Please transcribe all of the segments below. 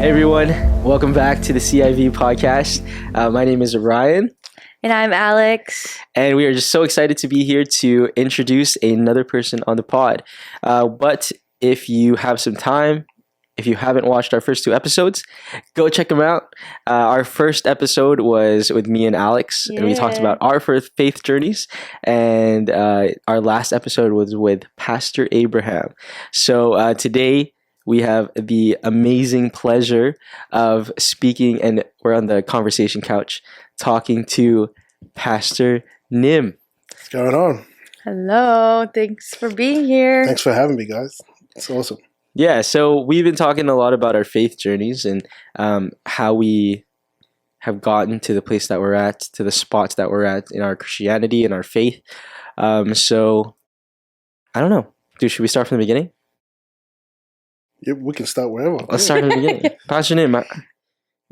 Hey everyone, welcome back to the CIV Podcast. My name is Ryan. And I'm Alex. And we are just so excited to be here to introduce another person on the pod. But if you have some time, if you haven't watched our first two episodes, go check them out. Our first episode was with me and Alex, and we talked about our faith journeys. And our last episode was with Pastor Abraham. So today we have the amazing pleasure of speaking, and we're on the conversation couch talking to Pastor Nim. What's going on? Hello. Thanks for being here. Thanks for having me, guys. It's awesome. Yeah, so we've been talking a lot about our faith journeys and how we have gotten to the place that we're at, to the spots that we're at in our Christianity and our faith. So, I don't know. Should we start from the beginning? Yeah, we can start wherever. Let's start from the beginning. Pastor Nim,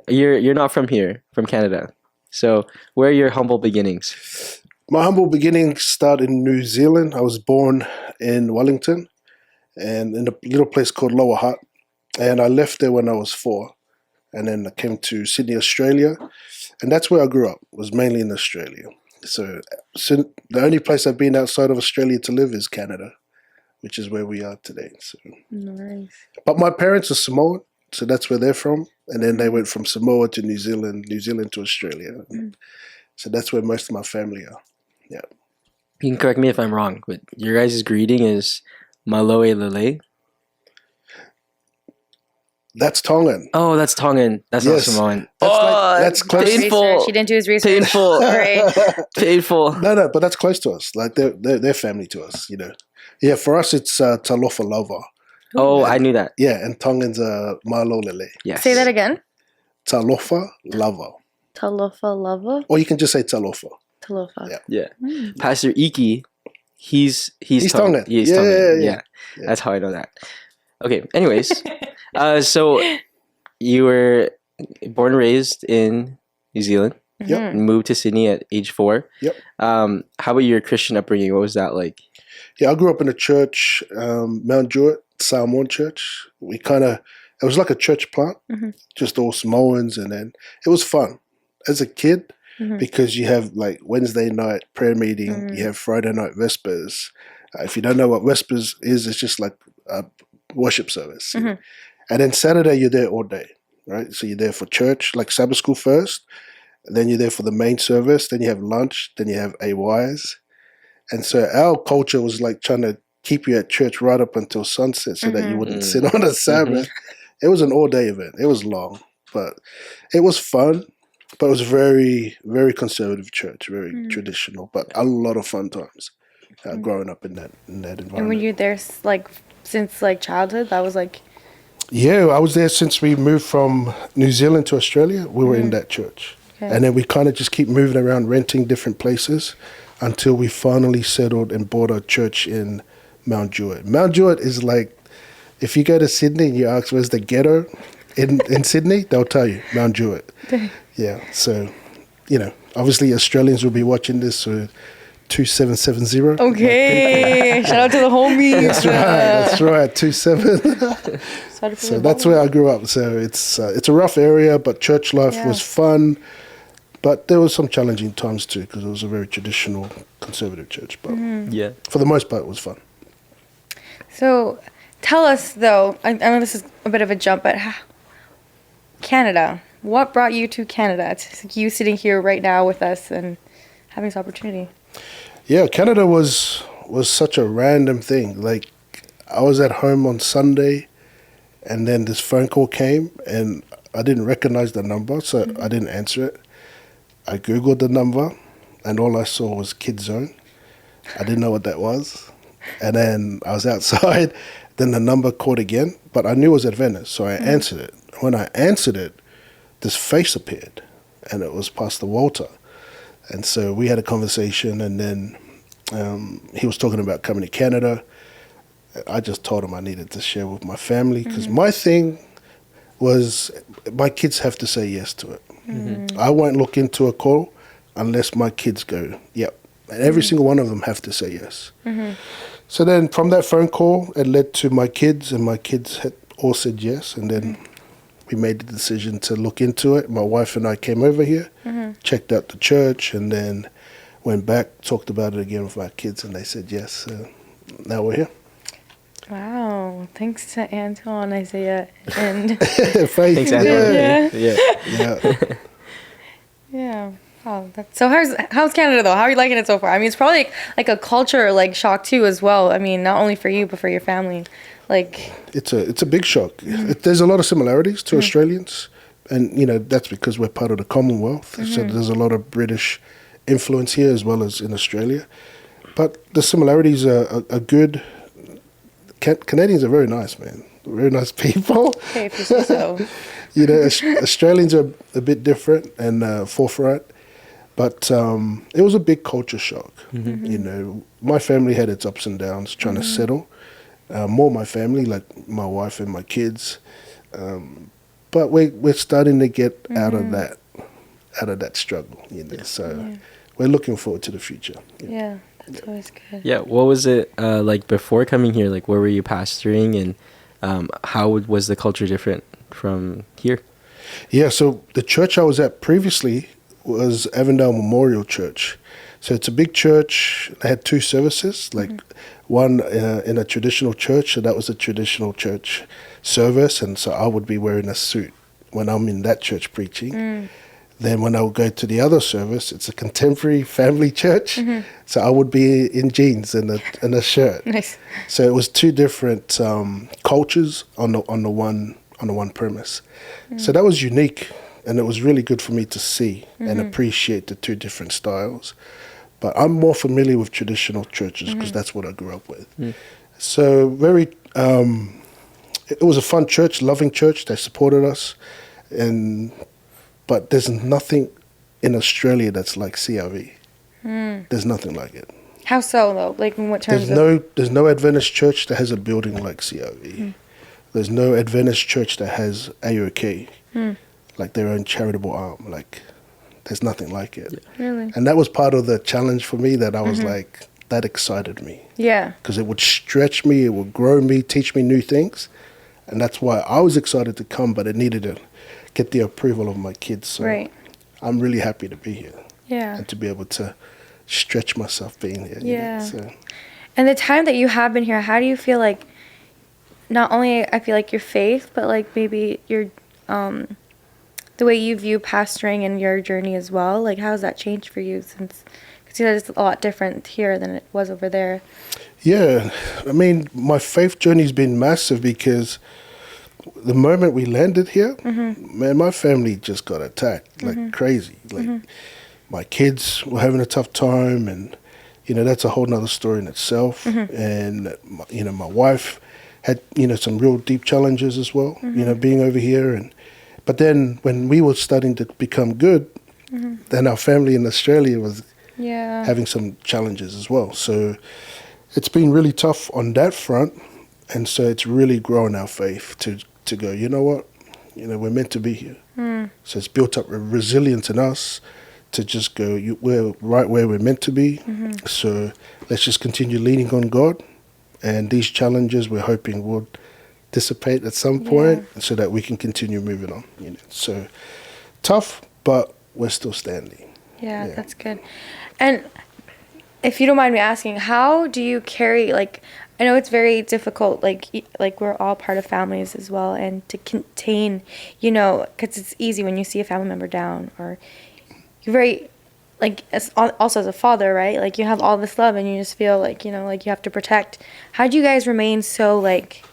you're not from here, from Canada. So, where are your humble beginnings? My humble beginnings start in New Zealand. I was born in Wellington and in a little place called Lower Hutt. And I left there when I was 4. And then I came to Sydney, Australia. And that's where I grew up, was mainly in Australia. So the only place I've been outside of Australia to live is Canada, which is where we are today. So. Nice. But my parents are Samoan, so that's where they're from. And then they went from Samoa to New Zealand to Australia. So that's where most of my family are. Yeah. You can correct me if I'm wrong, but your guys' greeting is Maloe Lele. That's Tongan. Oh, that's Tongan. That's Yes. not Samoan. That's close. painful. He didn't do his research. Painful. Right. Painful. No, but that's close to us. Like they're family to us, you know. Yeah, for us it's Talofa Lava. Oh, I knew that. Yeah, and Tongans Malo Lele. Yes. Say that again. Talofa Lava. Talofa lava? Or you can just say Talofa. Talofa. Yeah. Yeah. Pastor Iki, he's Tongan. He's Yeah, Tongan. yeah. That's how I know that. Okay. Anyways, so you were born and raised in New Zealand. Yep. And moved to Sydney at age 4. Yep. How about your Christian upbringing? What was that like? Yeah, I grew up in a church, Mount Druitt, Samoan church. It was like a church plant, just all Samoans, and then it was fun as a kid because you have like Wednesday night prayer meeting, you have Friday night Vespers. If you don't know what Vespers is, it's just like a worship service. And then Saturday you're there all day, right? So you're there for church, like Sabbath school first, and then you're there for the main service, then you have lunch, then you have AYs. And so our culture was like trying to keep you at church right up until sunset so that you wouldn't sit on a Sabbath. It was an all-day event. It was long, but it was fun. But it was very, very conservative church, very traditional, but a lot of fun times growing up in that environment. And when you're there, since childhood, that was like. Yeah, I was there since we moved from New Zealand to Australia. We were in that church. Okay. And then we kind of just keep moving around, renting different places until we finally settled and bought a church in Mount Druitt. Mount Druitt is like, if you go to Sydney and you ask where's the ghetto in Sydney, they'll tell you, Mount Druitt. Yeah, so, you know, obviously Australians will be watching this, so 2770. Okay, shout out to the homies. That's right, 27. So that's where I grew up. So it's a rough area, but church life was fun. But there was some challenging times too, because it was a very traditional, conservative church. But for the most part, it was fun. So tell us, though, I know this is a bit of a jump, but Canada. What brought you to Canada? It's like you sitting here right now with us and having this opportunity. Yeah, Canada was such a random thing. Like, I was at home on Sunday, and then this phone call came, and I didn't recognize the number, so I didn't answer it. I Googled the number, and all I saw was Kids Zone. I didn't know what that was. And then I was outside, then the number called again, but I knew it was Adventist, so I answered it. When I answered it, this face appeared, and it was Pastor Walter. And so we had a conversation, and then he was talking about coming to Canada. I just told him I needed to share with my family, because my thing was my kids have to say yes to it. I won't look into a call unless my kids go, yep. And every single one of them have to say yes. So then from that phone call, it led to my kids, and my kids had all said yes. And then we made the decision to look into it. My wife and I came over here, checked out the church, and then went back, talked about it again with our kids, and they said yes. So now we're here. Wow. Thanks to Antoine, Isaiah, and Thanks, Antoine. Yeah. yeah. Oh, so how's Canada though? How are you liking it so far? I mean, it's probably like a culture like shock too as well. I mean, not only for you but for your family. Like it's a big shock. There's a lot of similarities to Australians, and that's because we're part of the Commonwealth. So there's a lot of British influence here as well as in Australia. But the similarities are good. Canadians are very nice, man. Very nice people. Okay, if you say so. Australians are a bit different and forthright. But it was a big culture shock. My family had its ups and downs trying to settle. More my family, like my wife and my kids. But we're starting to get out of that struggle. So we're looking forward to the future. Yeah, that's always good. Yeah, what was it like before coming here? Like, where were you pastoring, and how was the culture different from here? Yeah, so the church I was at previously was Avondale Memorial Church. So it's a big church. They had 2 services, like one in a traditional church, so that was a traditional church service, and so I would be wearing a suit when I'm in that church preaching. Then when I would go to the other service, it's a contemporary family church, so I would be in jeans and a shirt. Nice. So it was 2 different cultures on the one premise. So that was unique. And it was really good for me to see and appreciate the 2 different styles. But I'm more familiar with traditional churches because that's what I grew up with. So it was a fun church, loving church. They supported us. But there's nothing in Australia that's like CIV. There's nothing like it. How so though? Like in what terms? There's no Adventist church that has a building like CIV. There's no Adventist church that has AOK. Like their own charitable arm. Like, there's nothing like it. Really? And that was part of the challenge for me, that I was like, that excited me. Yeah. Because it would stretch me, it would grow me, teach me new things. And that's why I was excited to come, but it needed to get the approval of my kids. So I'm really happy to be here. Yeah. And to be able to stretch myself being here. Yeah. So. And the time that you have been here, how do you feel like, not only I feel like your faith, but like maybe your the way you view pastoring and your journey as well? Like, how has that changed for you since, because you know, it's a lot different here than it was over there? Yeah, I mean, my faith journey's been massive because the moment we landed here, man, my family just got attacked like crazy. Like, my kids were having a tough time, and, that's a whole nother story in itself. And, my wife had, some real deep challenges as well, being over here. But then when we were starting to become good, then our family in Australia was having some challenges as well. So it's been really tough on that front. And so it's really grown our faith to go, you know what, we're meant to be here. So it's built up a resilience in us to just go, we're right where we're meant to be. So let's just continue leaning on God. And these challenges we're hoping will dissipate at some point so that we can continue moving on. So tough, but we're still standing. Yeah, that's good. And if you don't mind me asking, how do you carry, like, I know it's very difficult, like we're all part of families as well, and to contain, because it's easy when you see a family member down, or you're very, like, also as a father, right? Like, you have all this love and you just feel like, like you have to protect. How do you guys remain so, like,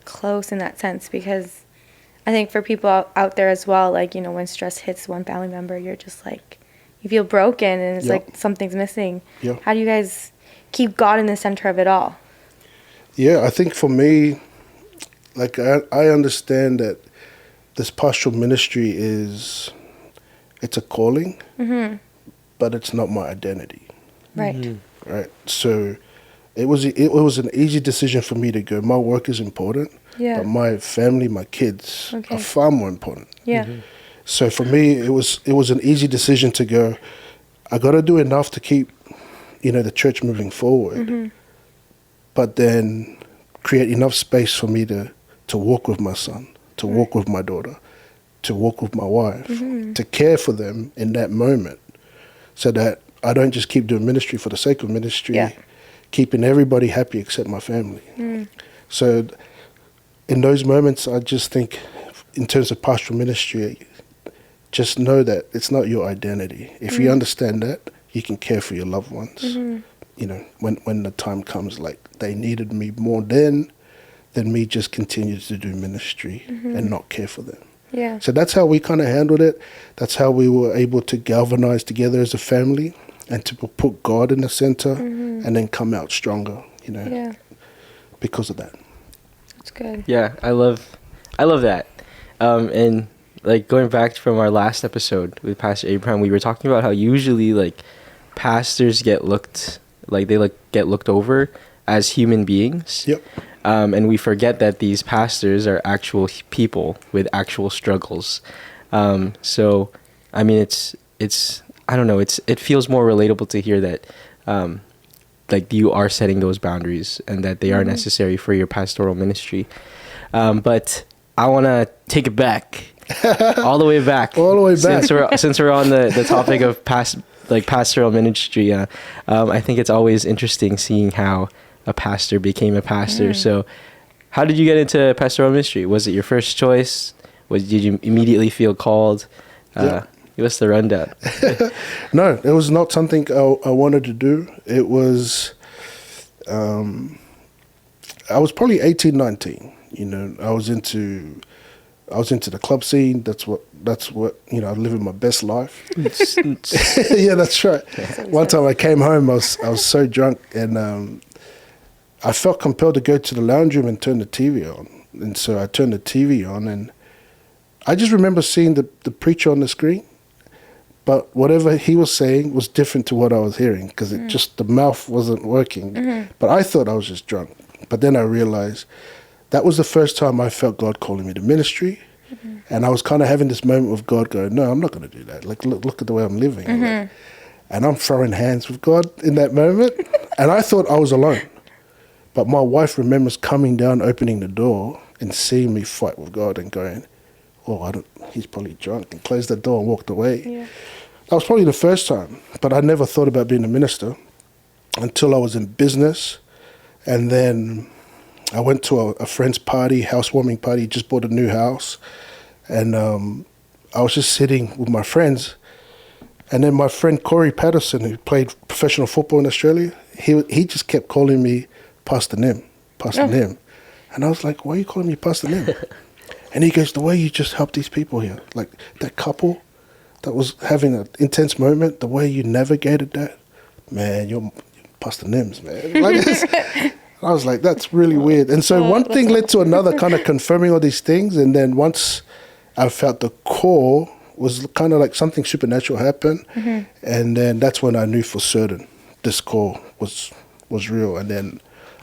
close in that sense? Because I think for people out there as well, like, when stress hits one family member, you're just like, you feel broken and it's like something's missing. How do you guys keep God in the center of it all? Yeah, I think for me, like, I understand that this pastoral ministry it's a calling, but it's not my identity. Right. Right. So it was an easy decision for me to go. My work is important, but my family, my kids are far more important. So for me, it was an easy decision to go, I got to do enough to keep, the church moving forward, but then create enough space for me to walk with my son, to walk with my daughter, to walk with my wife, to care for them in that moment, so that I don't just keep doing ministry for the sake of ministry, keeping everybody happy except my family. So in those moments, I just think, in terms of pastoral ministry, just know that it's not your identity. If you understand that, you can care for your loved ones. You know, when the time comes, like they needed me more then than me just continue to do ministry and not care for them. Yeah. So that's how we kind of handled it. That's how we were able to galvanize together as a family and to put God in the center and then come out stronger, you know, because of that. That's good. Yeah, I love that. And like going back from our last episode with Pastor Abraham, we were talking about how usually like pastors get looked over as human beings. Yep. And we forget that these pastors are actual people with actual struggles. So, I mean, it's I don't know. It feels more relatable to hear that, like you are setting those boundaries and that they are necessary for your pastoral ministry. But I want to take it back, all the way back, since we're on the topic of pastoral ministry. I think it's always interesting seeing how a pastor became a pastor. So how did you get into pastoral ministry? Was it your first choice? Did you immediately feel called? Give us the rundown. No, it was not something I wanted to do. It was, I was probably 18, 19. You know, I was into the club scene. That's what, you know, I'm living my best life. Yeah, that's right. One time I came home, I was so drunk, and I felt compelled to go to the lounge room and turn the TV on. And so I turned the TV on, and I just remember seeing the preacher on the screen, but whatever he was saying was different to what I was hearing, because it just, the mouth wasn't working. But I thought I was just drunk. But then I realized that was the first time I felt God calling me to ministry. And I was kind of having this moment with God going, no, I'm not going to do that. Like, look at the way I'm living. Like, and I'm throwing hands with God in that moment. And I thought I was alone. But my wife remembers coming down, opening the door, and seeing me fight with God and going, oh, he's probably drunk, and closed the door and walked away. Yeah. That was probably the first time. But I never thought about being a minister until I was in business. And then I went to a friend's party, housewarming party. He just bought a new house. And I was just sitting with my friends. And then my friend Corey Patterson, who played professional football in Australia, he just kept calling me Pastor Nim. And I was like, why are you calling me Pastor Nim? And he goes, the way you just helped these people here, like that couple that was having an intense moment, the way you navigated that, man, you're Pastor Nims, man. Like this. I was like, that's really weird. And so one thing led to another, kind of confirming all these things. And then once I felt the call, was kind of like something supernatural happened. And then that's when I knew for certain this call was real. And then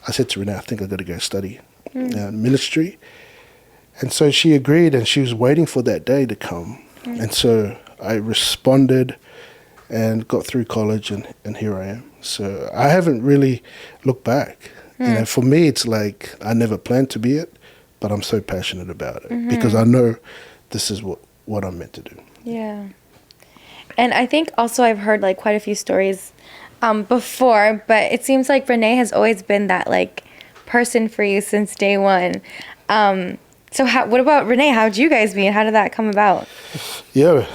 I said to Renee, I think I got to go study ministry. And so she agreed, and she was waiting for that day to come. And so I responded and got through college, and here I am. So I haven't really looked back. You know, for me, it's like I never planned to be it, but I'm so passionate about it because I know this is what I'm meant to do. Yeah. And I think also I've heard like quite a few stories before, but it seems like Renee has always been that like person for you since day one. So what about Renee? How'd you guys meet? How did that come about? Yeah,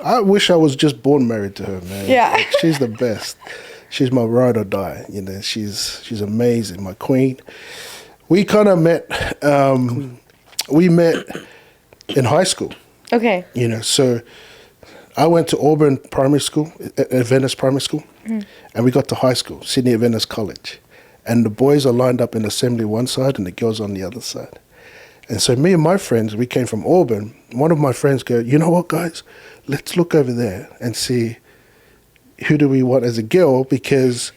I wish I was just born married to her, man. Yeah. Like, she's the best. She's my ride or die. You know, she's amazing, my queen. We kind of met, we met in high school. Okay. You know, so I went to Auburn Primary School, Adventist Primary School, and we got to high school, Sydney Adventist College. And the boys are lined up in assembly one side and the girls on the other side. And so me and my friends, we came from Auburn. One of my friends go, you know what, guys? Let's look over there and see who do we want as a girl, because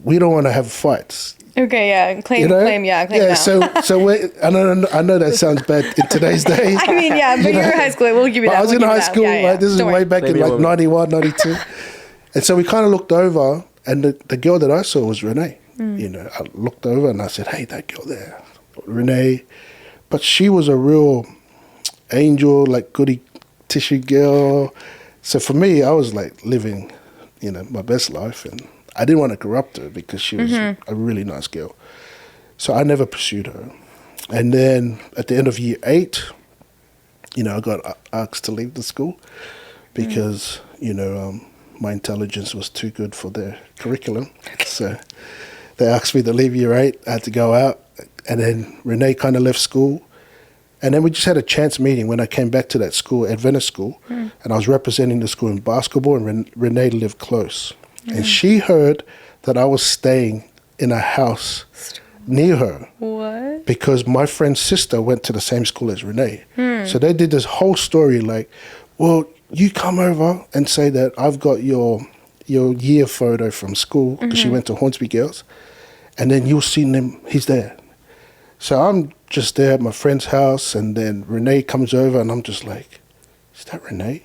we don't want to have fights. Okay, yeah. Claim yeah, now. so I know that sounds bad in today's day. I mean, yeah, but you're in high school. We'll give you that. I was in high school, yeah. right? This is way back in like 91, 92. And so we kind of looked over, and the girl that I saw was Renee. You know, I looked over and I said, hey, that girl there, Renee. But she was a real angel, like goody tissue girl. So for me, I was like living, my best life, and I didn't want to corrupt her because she was a really nice girl. So I never pursued her. And then at the end of year 8, I got asked to leave the school because, my intelligence was too good for their curriculum. So they asked me to leave year 8. I had to go out. And then Renee kind of left school. And then we just had a chance meeting when I came back to that school, Adventist school. And I was representing the school in basketball, and Renee lived close. And she heard that I was staying in a house near her. What? Because my friend's sister went to the same school as Renee. So they did this whole story like, well, you come over and say that I've got your year photo from school because she went to Hornsby Girls, and then you'll see him, he's there. So I'm just there at my friend's house, and then Renee comes over, and I'm just like, is that Renee?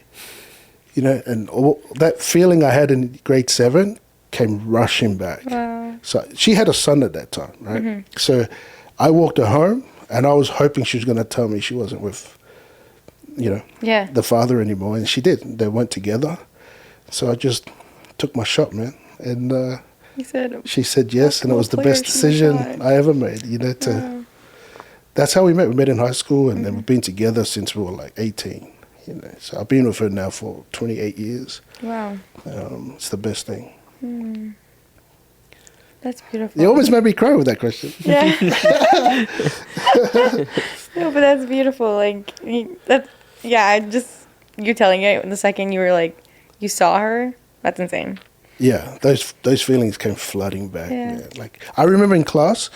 And all that feeling I had in grade 7 came rushing back. Wow. So she had a son at that time, right? So I walked her home, and I was hoping she was going to tell me she wasn't with, the father anymore, and she did. They went together. So I just took my shot, man, and she said yes, and it was the best decision I ever made. That's how we met. We met in high school, and then we've been together since we were like 18. So I've been with her now for 28 years. Wow. It's the best thing. That's beautiful. You almost made me cry with that question. Yeah. No, but that's beautiful. Like, you telling it the second you were like, you saw her, that's insane. Yeah, those feelings came flooding back. Yeah. Man. Like, I remember in class,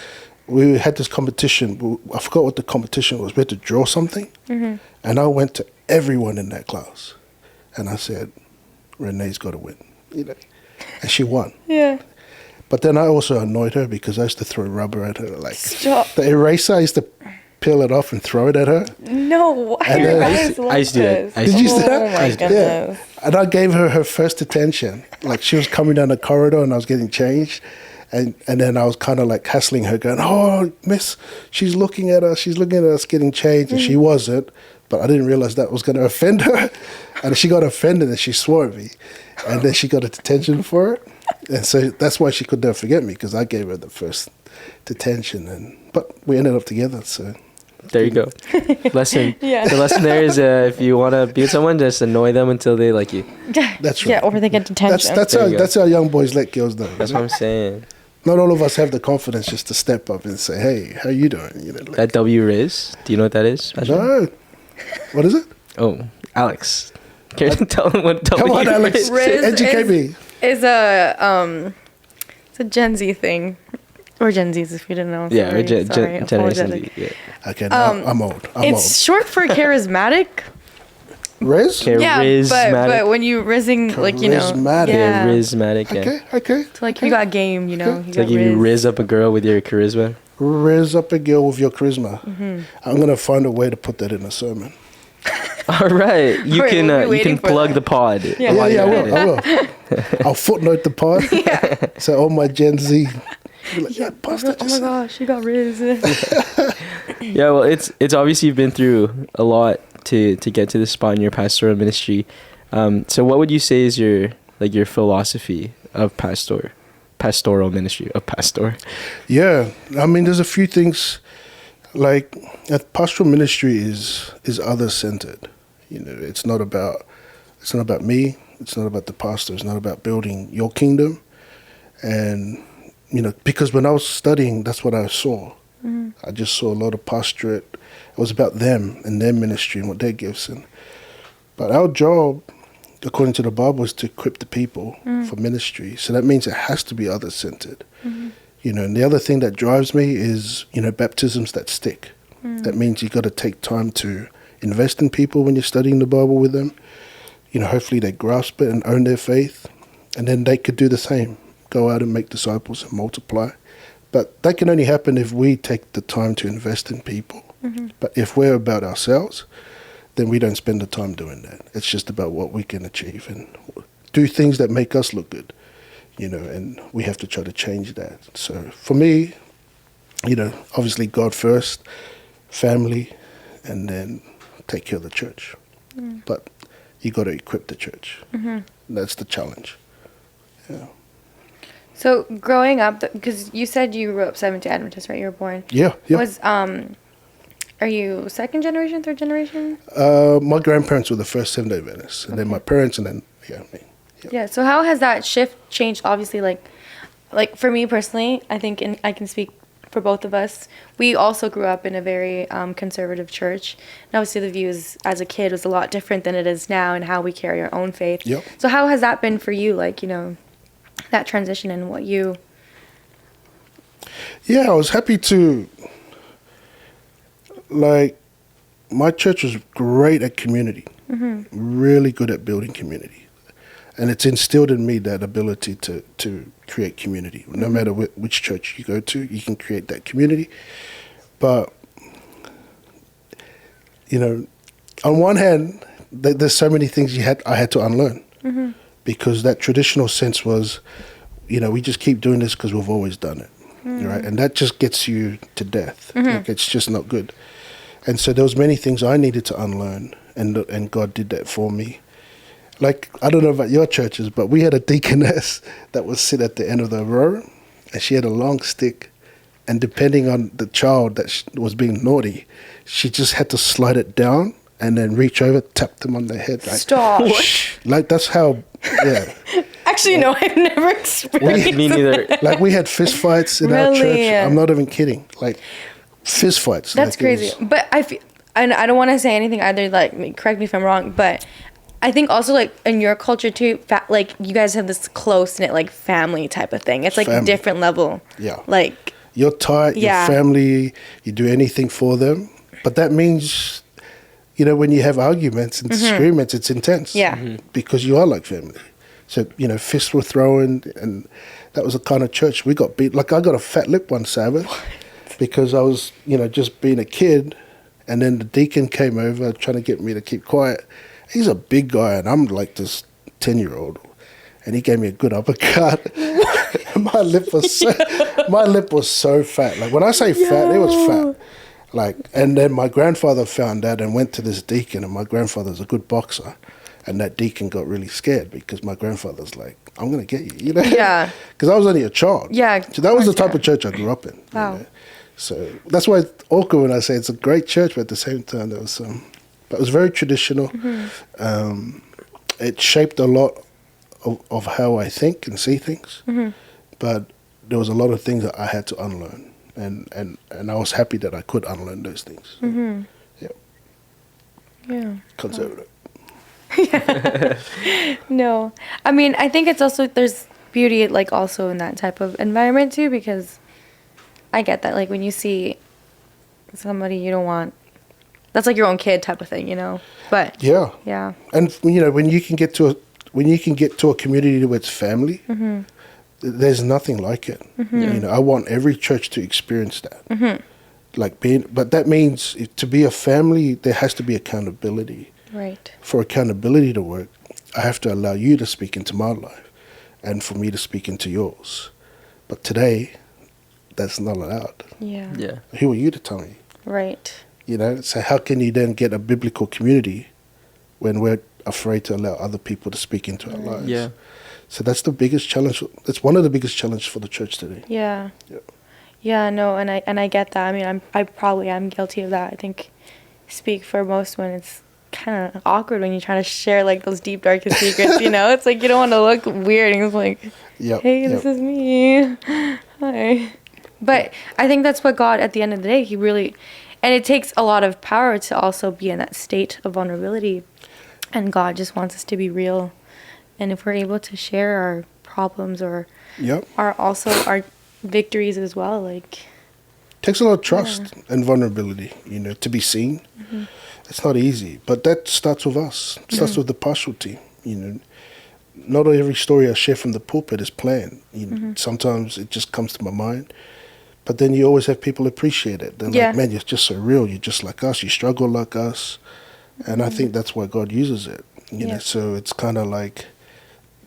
we had this competition. I forgot what the competition was. We had to draw something. And I went to everyone in that class. And I said, Renee's got to win. And she won. Yeah. But then I also annoyed her because I used to throw rubber at her. Like, Stop. the eraser, I used to peel it off and throw it at her. No, why And are you then- guys like I used to do this? that. Did you see that? Oh my goodness. Yeah. And I gave her first attention. Like, she was coming down the corridor and I was getting changed. And then I was kind of like hassling her, going, oh, miss, she's looking at us. She's looking at us getting changed. And she wasn't. But I didn't realize that was going to offend her. And she got offended and she swore at me. And then she got a detention for it. And so that's why she could never forget me, because I gave her the first detention. But we ended up together, so... There you go. Lesson. Yeah. The lesson there is if you want to be with someone, just annoy them until they like you. That's right. Yeah, or they get detention. That's how young boys let girls know. That's what I'm saying. Not all of us have the confidence just to step up and say, hey, how you doing? That W Riz, do you know what that is? No. What is it? Oh, Alex. Can you tell them what W Come on, Alex. is? Riz Educate me. It's a Gen Z thing. Or Gen Zs, if you didn't know. Yeah, or Sorry, Generation Z. apologetic. Yeah. Okay, no, I'm old. It's short for charismatic. Riz? Yeah, Charismatic. but when you rizzing, like, Charismatic. yeah. Charismatic. Yeah. Okay. So, like, you got game, you know. You It's like got if you rizz. riz up a girl with your charisma. Raise up a girl with your charisma. I'm going to find a way to put that in a sermon. All right, you Alright, can we'll be you waiting can for plug that. the pod. Yeah. while Yeah, you're I at will. it. I'll footnote the pod. So all my Gen Z be like, yeah, Pastor, Oh my gosh, you got rizz. Yeah, well, it's obviously you've been through a lot to get to this spot in your pastoral ministry. So what would you say is your philosophy of pastoral ministry of pastor? Yeah, I mean, there's a few things. Like, pastoral ministry is other centered. It's not about me. It's not about the pastor. It's not about building your kingdom. And because when I was studying, that's what I saw. I just saw a lot of pastorate. It was about them and their ministry and what their gifts. But our job, according to the Bible, is to equip the people for ministry. So that means it has to be other centered. And the other thing that drives me is, baptisms that stick. That means you got to take time to invest in people when you're studying the Bible with them. Hopefully they grasp it and own their faith. And then they could do the same. Go out and make disciples and multiply. But that can only happen if we take the time to invest in people. But if we're about ourselves, then we don't spend the time doing that. It's just about what we can achieve and do things that make us look good. And we have to try to change that. So for me, obviously God first, family, and then take care of the church. But you got to equip the church. That's the challenge. Yeah. So growing up, because you said you grew up Seventh-day Adventist, right? You were born. Yeah. Was are you second generation, third generation? My grandparents were the first Seventh-day Adventists, and then my parents, and then me. Yeah. So how has that shift changed? Obviously, like for me personally, I think, and I can speak for both of us, we also grew up in a very conservative church. And obviously the views as a kid was a lot different than it is now, and how we carry our own faith. Yep. So how has that been for you? Like, that transition and what you... Yeah, I was happy to, my church was great at community, really good at building community. And it's instilled in me that ability to create community. No matter which church you go to, you can create that community. But, on one hand, there's so many things I had to unlearn. Because that traditional sense was, we just keep doing this because we've always done it. Right? And that just gets you to death. Like, it's just not good. And so there was many things I needed to unlearn, and God did that for me. Like, I don't know about your churches, but we had a deaconess that would sit at the end of the row, and she had a long stick, and depending on the child that was being naughty, she just had to slide it down and then reach over, tap them on the head. Like, Stop. Shh. Like, that's how, yeah. Actually, no, I've never experienced Me neither. Like, we had fist fights in our Really? church. I'm not even kidding. Like, fist fights. That's Like, it crazy. was- But and I don't want to say anything either, like, correct me if I'm wrong, but I think also, like, in your culture too, like, you guys have this close-knit, like, family type of thing. It's like a Family. different level. Yeah. Like, You're tight, Yeah. your family, you do anything for them. But that means, when you have arguments and disagreements, it's intense. Yeah. Because you are like family. So, fists were thrown, and that was the kind of church we got beat. Like, I got a fat lip one Sabbath because I was, just being a kid, and then the deacon came over trying to get me to keep quiet. He's a big guy, and I'm like this 10-year-old. And he gave me a good uppercut. my lip was so fat. Like, when I say fat, it was fat. Like, and then my grandfather found out and went to this deacon, and my grandfather's a good boxer. And that deacon got really scared because my grandfather's like, I'm going to get you, Yeah. Because I was only a child. Yeah, So that was the of course, type of church I grew up in. Wow. So that's why it's awkward when I say it's a great church, but at the same time, there was but it was very traditional. It shaped a lot of how I think and see things. But there was a lot of things that I had to unlearn. And I was happy that I could unlearn those things. yeah. Conservative. No. I mean, I think it's also, there's beauty, like, also in that type of environment, too, because I get that, like, when you see somebody you don't want, that's like your own kid type of thing, But, Yeah. yeah. And, when you can get to a community where it's family, there's nothing like it. I want every church to experience that. But that means to be a family, there has to be accountability. Right. For accountability to work, I have to allow you to speak into my life and for me to speak into yours. But today, that's not allowed. Yeah. Yeah. Who are you to tell me? Right. So how can you then get a biblical community when we're afraid to allow other people to speak into our lives? Yeah. So that's the biggest challenge. It's one of the biggest challenges for the church today. Yeah. Yeah. Yeah, no, and I get that. I mean, I probably am guilty of that. I think speak for most when it's kind of awkward when you're trying to share, like, those deep, darkest secrets, It's like you don't want to look weird, and it's like, hey, this is me. Hi. But I think that's what God, at the end of the day, He really... And it takes a lot of power to also be in that state of vulnerability. And God just wants us to be real. And if we're able to share our problems or our victories as well, like... Takes a lot of trust and vulnerability, to be seen. It's not easy, but that starts with us. It starts with the pastoral team. Not every story I share from the pulpit is planned. Sometimes it just comes to my mind, but then you always have people appreciate it. They're like, man, you're just so real. You're just like us. You struggle like us, and I think that's why God uses it. So it's kind of like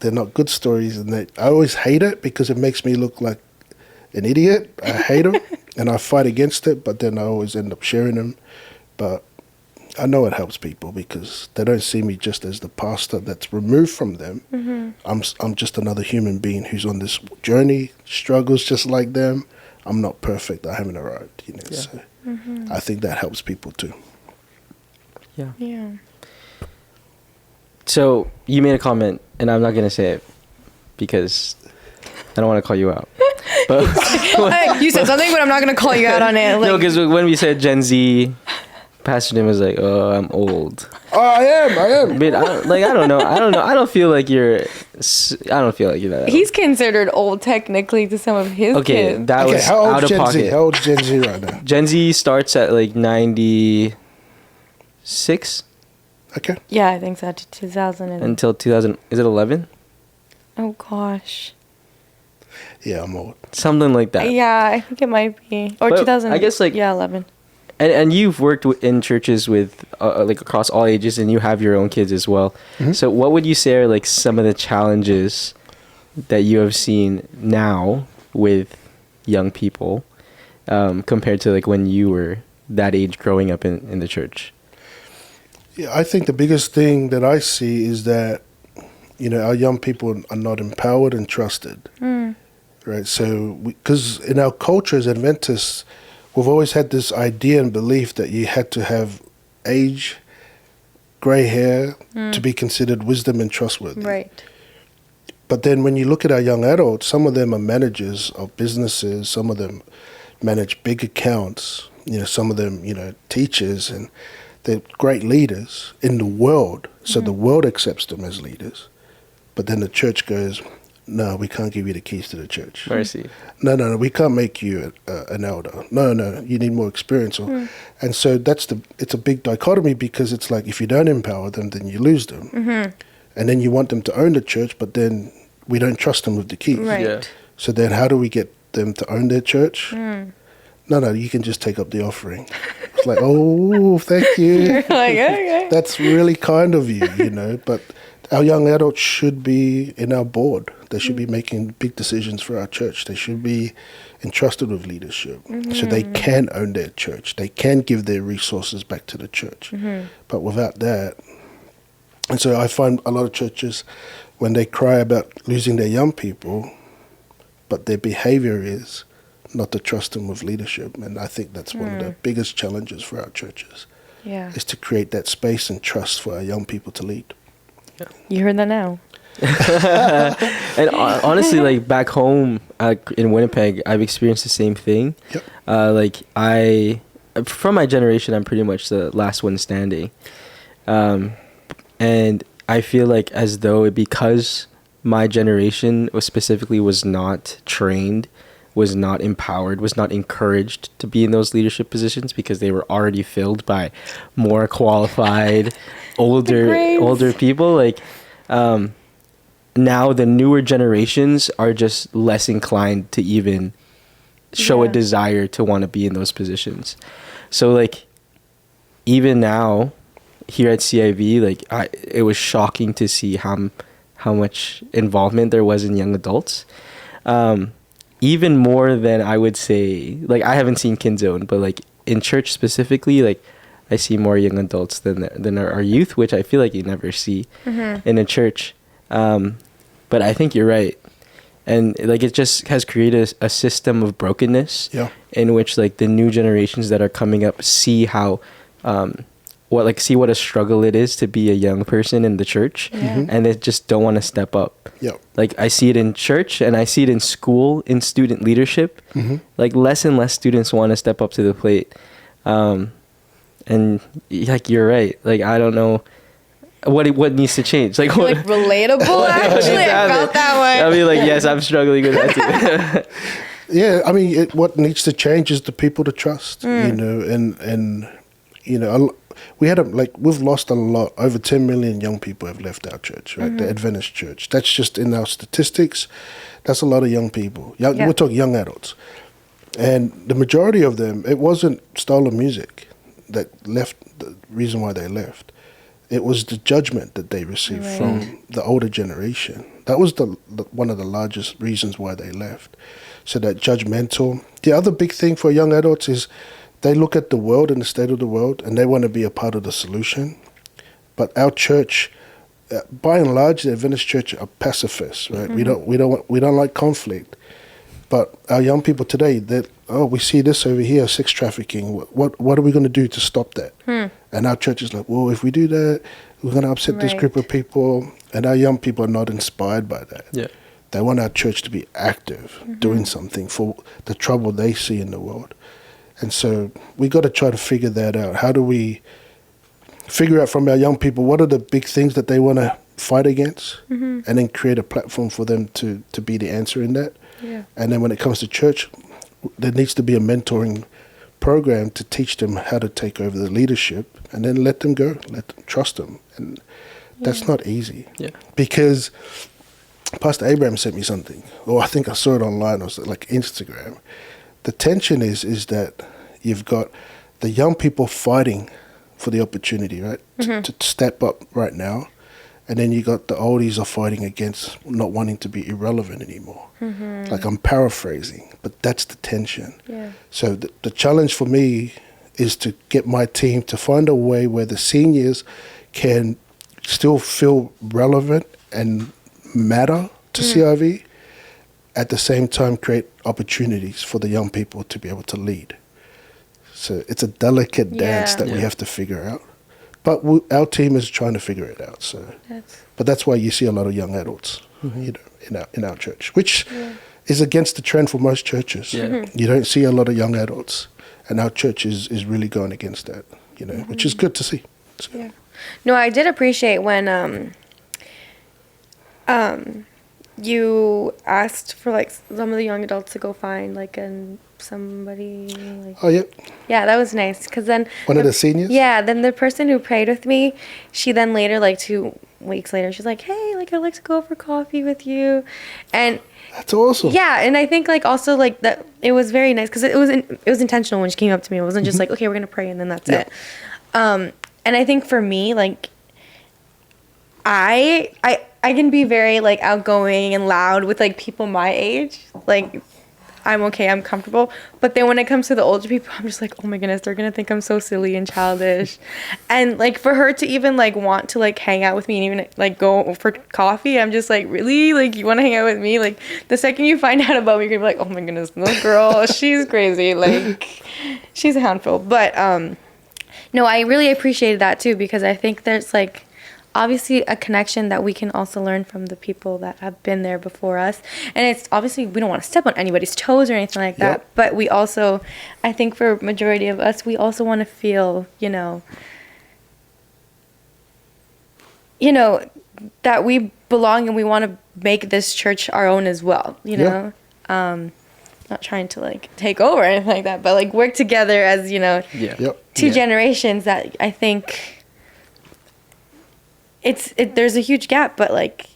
they're not good stories, and I always hate it because it makes me look like an idiot. I hate them, and I fight against it, but then I always end up sharing them. But I know it helps people because they don't see me just as the pastor that's removed from them. I'm just another human being who's on this journey, struggles just like them. I'm not perfect. I haven't arrived, you know. Yeah. So I think that helps people too. Yeah. So you made a comment, and I'm not gonna say it because I don't want to call you out. But You said something, but I'm not going to call you out on it. no, because when we said Gen Z, Pastor Nim was like, "Oh, I'm old." Oh, I am. But I don't know. I don't feel like you're that. He's considered old technically to some of his Okay, kids. that was how out old of Gen pocket. Z? How old is Gen Z right now? Gen Z starts at like 96 Okay. Yeah, I think so. 2000 and... until 2000. Is it 11? Oh, gosh. Yeah, I'm old. Something like that. Yeah, I think it might be. Or But 2000. I guess, like- Yeah, 11. And you've worked in churches with like across all ages, and you have your own kids as well. So what would you say are like some of the challenges that you have seen now with young people compared to like when you were that age growing up in the church? Yeah, I think the biggest thing that I see is that, you know, our young people are not empowered and trusted. Right? So, because in our culture as Adventists, we've always had this idea and belief that you had to have age, grey hair to be considered wisdom and trustworthy. Right. But then when you look at our young adults, some of them are managers of businesses, some of them manage big accounts, you know, some of them, you know, teachers, and they're great leaders in the world. So the world accepts them as leaders. But then the church goes, no, we can't give you the keys to the church. Mercy. No, we can't make you an elder. No, you need more experience. And so it's a big dichotomy because it's like if you don't empower them, then you lose them. And then you want them to own the church, but then we don't trust them with the keys. Right. Yeah. So then how do we get them to own their church? No, you can just take up the offering. It's like, oh, thank you. Like, okay. That's really kind of you, you know. But our young adults should be in our board. They should be making big decisions for our church. They should be entrusted with leadership so they can own their church. They can give their resources back to the church. But without that, and so I find a lot of churches, when they cry about losing their young people, but their behavior is not to trust them with leadership. And I think that's one of the biggest challenges for our churches, Yeah. is to create that space and trust for our young people to lead. You heard that now. And honestly, like back home in Winnipeg, I've experienced the same thing. Yep. From my generation, I'm pretty much the last one standing. And I feel like as though because my generation was not trained, was not empowered, was not encouraged to be in those leadership positions because they were already filled by more qualified, older people. Like, now the newer generations are just less inclined to even show a desire to want to be in those positions. So like, even now here at CIV, like it was shocking to see how much involvement there was in young adults. Even more than I would say, like I haven't seen Kinzone, but like in church specifically, like I see more young adults than our youth, which I feel like you never see in a church. But I think you're right. And like it just has created a system of brokenness in which like the new generations that are coming up see how what a struggle it is to be a young person in the church, and they just don't want to step up. Like I see it in church and I see it in school, in student leadership. Like less and less students want to step up to the plate. And like you're right. Like I don't know what needs to change. Like what, Like relatable. Actually, I felt that way. I mean, like yes, I'm struggling with that too. Yeah, I mean, what needs to change is the people to trust. You know, and you know, we've lost a lot. Over 10 million young people have left our church, right? The Adventist church. That's just in our statistics. That's a lot of young people. We're talking young adults. And the majority of them, it wasn't style of music that left, the reason why they left. It was the judgment that they received from the older generation. That was one of the largest reasons why they left. So that judgmental. The other big thing for young adults is they look at the world and the state of the world, and they want to be a part of the solution. But our church, by and large, the Adventist church are pacifists, right? Mm-hmm. We don't like conflict. But our young people today, we see this over here, sex trafficking. What are we going to do to stop that? And our church is like, well, if we do that, we're going to upset this group of people. And our young people are not inspired by that. Yeah. They want our church to be active, doing something for the trouble they see in the world. And so we got to try to figure that out. How do we figure out from our young people what are the big things that they want to fight against, and then create a platform for them to be the answer in that. Yeah. And then when it comes to church, there needs to be a mentoring program to teach them how to take over the leadership, and then let them go, trust them. And that's not easy. Yeah. Because Pastor Abraham sent me something, or I think I saw it online, or like Instagram. The tension is that you've got the young people fighting for the opportunity, right, to step up right now. And then you got the oldies are fighting against not wanting to be irrelevant anymore. Like, I'm paraphrasing, but that's the tension. Yeah. So the challenge for me is to get my team to find a way where the seniors can still feel relevant and matter to CIV, at the same time create opportunities for the young people to be able to lead. So it's a delicate dance that we have to figure out. But our team is trying to figure it out. So, but that's why you see a lot of young adults, you know, in our church, which is against the trend for most churches. Yeah. You don't see a lot of young adults, and our church is really going against that, you know, which is good to see. So. Yeah. No, I did appreciate when you asked for like some of the young adults to go find like somebody like, oh yeah, that was nice, because then one of the seniors, then the person who prayed with me, she then later, like 2 weeks later, she's like, hey, like I'd like to go for coffee with you. And that's awesome. Yeah. And I think like also like that it was very nice, because it was intentional when she came up to me. It wasn't just like, okay, we're gonna pray and then that's it. And I think for me, like I can be very like outgoing and loud with like people my age. Like I'm okay, I'm comfortable. But then when it comes to the older people, I'm just like, oh my goodness, they're gonna think I'm so silly and childish. And like for her to even like want to like hang out with me and even like go for coffee, I'm just like, really? Like you wanna hang out with me? Like the second you find out about me, you're gonna be like, oh my goodness, no girl, she's crazy. Like she's a handful. But no, I really appreciated that too, because I think there's like obviously a connection that we can also learn from the people that have been there before us. And it's obviously, we don't want to step on anybody's toes or anything like that, but we also, I think for majority of us, we also want to feel, you know, that we belong and we want to make this church our own as well, you know? Not trying to like take over or anything like that, but like work together as, you know, two generations that I think there's a huge gap, but like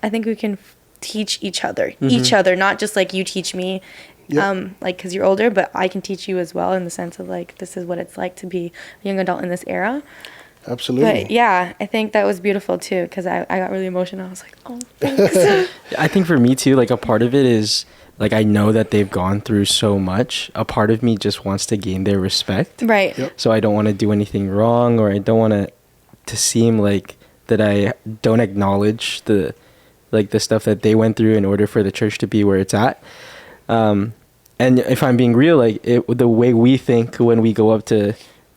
I think we can teach each other, not just like you teach me, like because you're older, but I can teach you as well, in the sense of like this is what it's like to be a young adult in this era. Absolutely. But yeah, I think that was beautiful too, because I got really emotional. I was like, oh, thanks. I think for me too, like a part of it is like I know that they've gone through so much. A part of me just wants to gain their respect. Right. So I don't want to do anything wrong, or I don't want to seem like that I don't acknowledge the stuff that they went through in order for the church to be where it's at. And if I'm being real, like the way we think when we go up to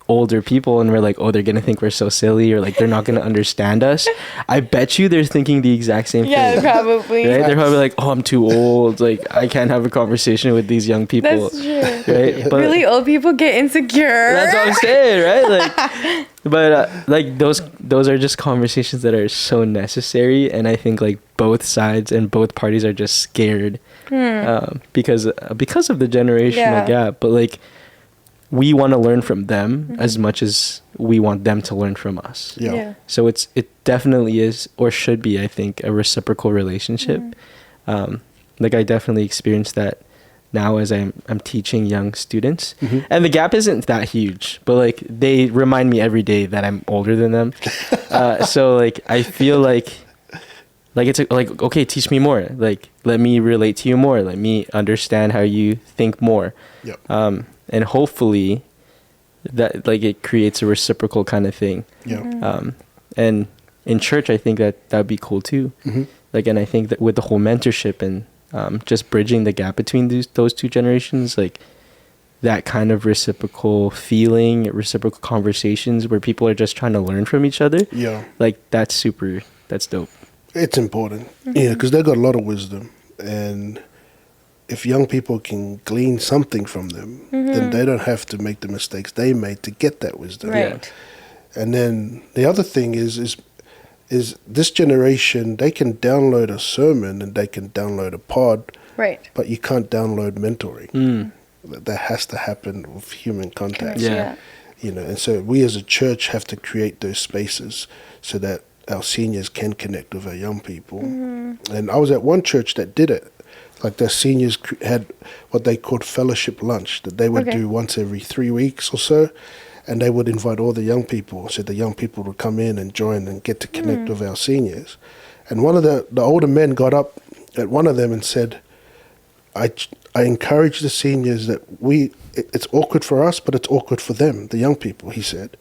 older people and we're like, oh, they're gonna think we're so silly, or like they're not gonna understand us. I bet you they're thinking the exact same thing. Yeah, probably. Right? They're probably like, oh, I'm too old. Like I can't have a conversation with these young people. That's true. Right? But really old people get insecure. That's what I'm saying, right? Like, but like those are just conversations that are so necessary, and I think like both sides and both parties are just scared because of the generational gap. But like, we want to learn from them as much as we want them to learn from us. Yeah. So it definitely is, or should be, I think, a reciprocal relationship. Like I definitely experienced that now as I'm teaching young students, and the gap isn't that huge, but like they remind me every day that I'm older than them. So like I feel like it's like, okay, teach me more. Like let me relate to you more. Let me understand how you think more. and hopefully that like it creates a reciprocal kind of thing. Yeah. And in church, I think that that'd be cool too. Like, and I think that with the whole mentorship and just bridging the gap between those two generations, like that kind of reciprocal feeling, reciprocal conversations where people are just trying to learn from each other. Yeah. Like that's dope. It's important. Yeah, because they've got a lot of wisdom. And if young people can glean something from them, then they don't have to make the mistakes they made to get that wisdom. Right. And then the other thing is this generation, they can download a sermon and they can download a pod, Right. but you can't download mentoring. That has to happen with human contact. Yeah. You know, and so we as a church have to create those spaces so that our seniors can connect with our young people. And I was at one church that did it. Like their seniors had what they called fellowship lunch that they would do once every 3 weeks or so. And they would invite all the young people. So the young people would come in and join and get to connect with our seniors. And one of the older men got up at one of them and said, I encourage the seniors that it's awkward for us, but it's awkward for them, the young people, he said.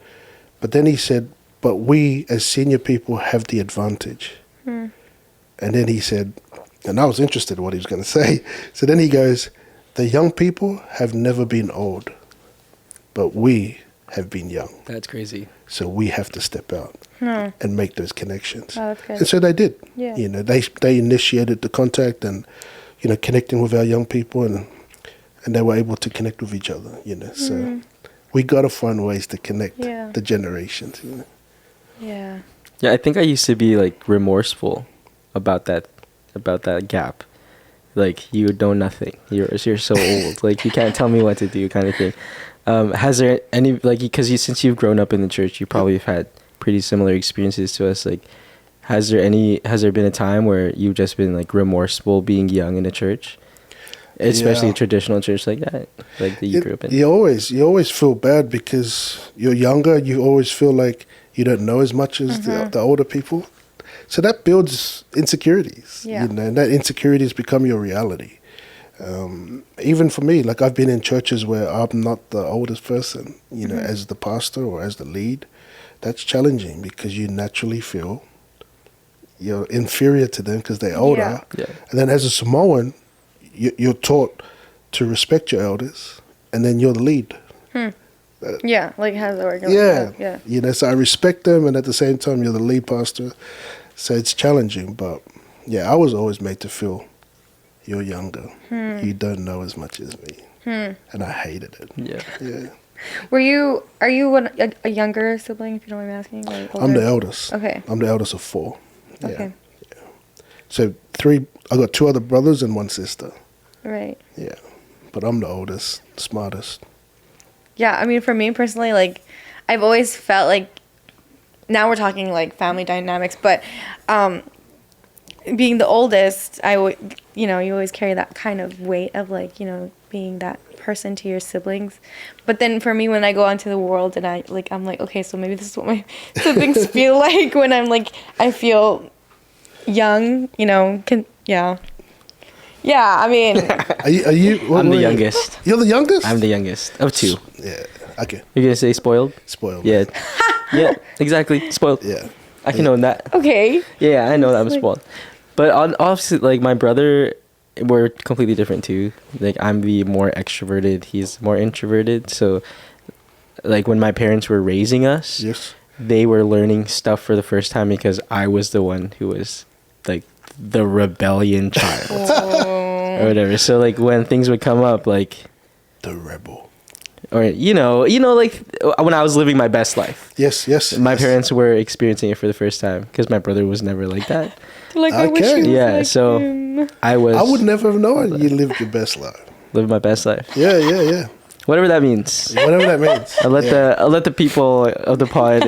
But then he said, but we as senior people have the advantage. And then he said, and I was interested in what he was going to say. So then he goes, the young people have never been old, but we have been young. That's crazy. So we have to step out and make those connections. Oh, that's good. And so they did. Yeah. You know, they initiated the contact and, you know, connecting with our young people and they were able to connect with each other, you know. So we got to find ways to connect the generations, you know. Yeah. Yeah, I think I used to be like remorseful about that gap. Like you know nothing. You're so old. Like you can't tell me what to do, kind of thing. Has there any like because since you've grown up in the church, you probably have had pretty similar experiences to us. Like, has there been a time where you've just been like remorseful being young in a church, especially a traditional church like that, like that you grew up in? You always feel bad because you're younger. You always feel like you don't know as much as the older people. So that builds insecurities, you know, and that insecurities become your reality. Even for me, like I've been in churches where I'm not the oldest person, you know, as the pastor or as the lead. That's challenging because you naturally feel you're inferior to them because they're older. Yeah. And then as a Samoan, you're taught to respect your elders, and then you're the lead. Yeah, like how's it working? Yeah. You know, so I respect them, and at the same time, you're the lead pastor. So it's challenging, but yeah, I was always made to feel you're younger. You don't know as much as me. And I hated it. Yeah. Are you a younger sibling, if you don't mind me asking? Like I'm the eldest. Okay. I'm the eldest of 4. Okay. Yeah. So I got 2 other brothers and 1 sister. Right. Yeah. But I'm the oldest, smartest. Yeah, I mean, for me personally, like, I've always felt like, now we're talking, like, family dynamics, but being the oldest, you always carry that kind of weight of, like, you know, being that person to your siblings. But then for me, when I go out into the world and I'm like, okay, so maybe this is what my siblings feel like when I'm, like, I feel young, you know, yeah, I mean. Are you? I'm the youngest. You're the youngest? I'm the youngest of 2. Yeah. Okay. You're gonna say spoiled? Spoiled. Yeah. Yeah, exactly. Spoiled. Yeah. I can own that. Okay. Yeah, I know that I'm spoiled. But obviously, like, my brother, we're completely different too. Like, I'm the more extroverted, he's more introverted. So, like, when my parents were raising us, Yes. they were learning stuff for the first time because I was the one who was, like, the rebellion child. Or whatever. So, like, when things would come up, like... The rebel. Or, you know, like, when I was living my best life. Yes. My parents were experiencing it for the first time because my brother was never like that. Like, I wish Okay. he was Yeah, like so him. I would never have known you lived your best life. Live my best life. Yeah. Whatever that means. Whatever that means. I'll let the people of the pod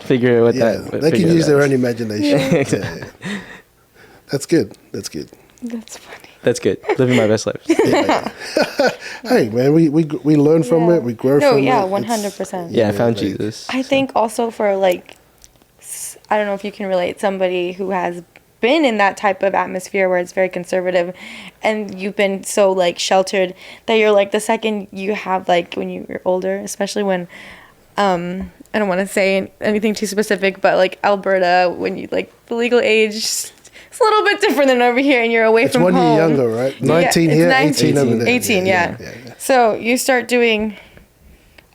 figure what that. They can figure use that their is. own imagination. Yeah. That's good. That's funny. That's good. Living my best life. Hey man, we learn from it. We grow from it. No, yeah, It's- 100%. Yeah, I found like- Jesus. I think also for, like, I don't know if you can relate, somebody who has been in that type of atmosphere where it's very conservative, and you've been so like sheltered that you're like, the second you have like, when you're older, especially when I don't want to say anything too specific, but like Alberta, when you like the legal age, it's a little bit different than over here, and you're away from home. It's 1 year younger, right? 19 here, 18 over there. 18, yeah. So you start doing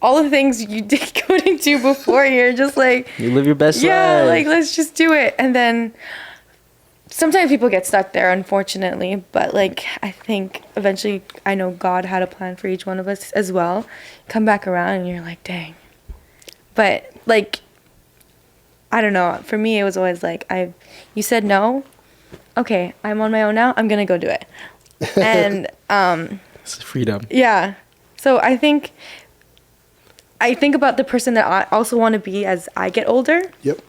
all the things you couldn't do before. You're just like, you live your best life. Yeah, like let's just do it. And then sometimes people get stuck there, unfortunately. But like, I think eventually, I know God had a plan for each one of us as well. Come back around, and you're like, dang. But like, I don't know. For me, it was always like, you said no. Okay, I'm on my own now. I'm gonna go do it. And it's freedom. Yeah. So I think about the person that I also want to be as I get older. Yep.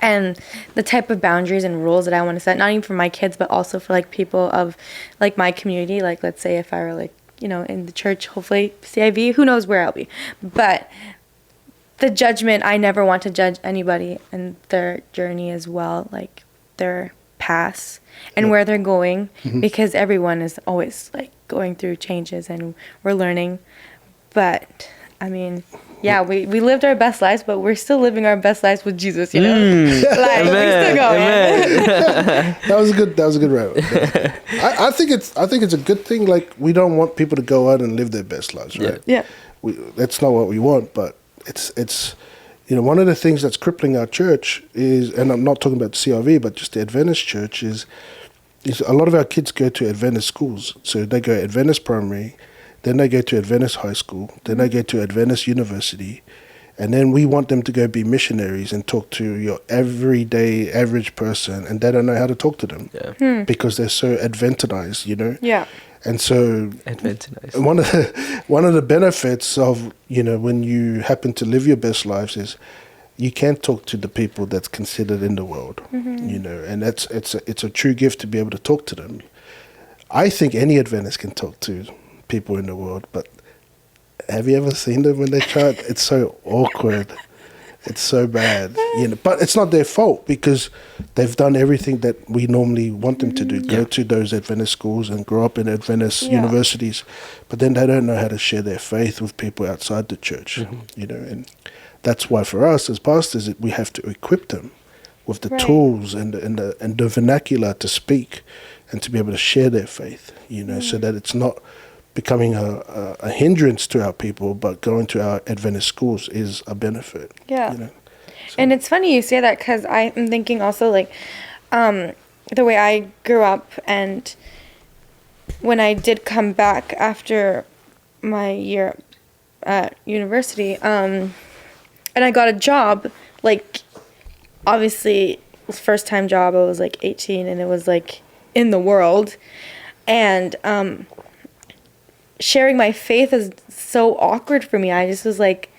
And the type of boundaries and rules that I want to set, not even for my kids, but also for like people of like my community. Like, let's say if I were like, in the church, hopefully CIV, who knows where I'll be. But the judgment, I never want to judge anybody and their journey as well, like their past and where they're going, because everyone is always like going through changes and we're learning. But I mean, yeah, we lived our best lives, but we're still living our best lives with Jesus, like Amen. we're still going. That was a good route. I think it's a good thing. Like, we don't want people to go out and live their best lives, right? Yeah. That's not what we want, but it's one of the things that's crippling our church is, and I'm not talking about CIV, but just the Adventist church, is a lot of our kids go to Adventist schools. So they go Adventist primary, then they go to Adventist high school, then they go to Adventist university, and then we want them to go be missionaries and talk to your everyday average person, and they don't know how to talk to them because they're so Adventized, Yeah. And so one of the benefits of, when you happen to live your best lives is you can talk to the people that's considered in the world, and it's a true gift to be able to talk to them. I think any Adventist can talk to people in the world, but have you ever seen them when they try it? It's so awkward. It's so bad, But it's not their fault, because they've done everything that we normally want them to do. Go to those Adventist schools and grow up in Adventist universities, but then they don't know how to share their faith with people outside the church, And that's why for us as pastors, we have to equip them with the tools and the vernacular to speak and to be able to share their faith, so that it's not becoming a hindrance to our people, but going to our Adventist schools is a benefit. Yeah. So. And it's funny you say that, because I'm thinking also like the way I grew up, and when I did come back after my year at university, and I got a job, like obviously first time job, I was like 18, and it was like in the world, and sharing my faith is so awkward for me. I just was like,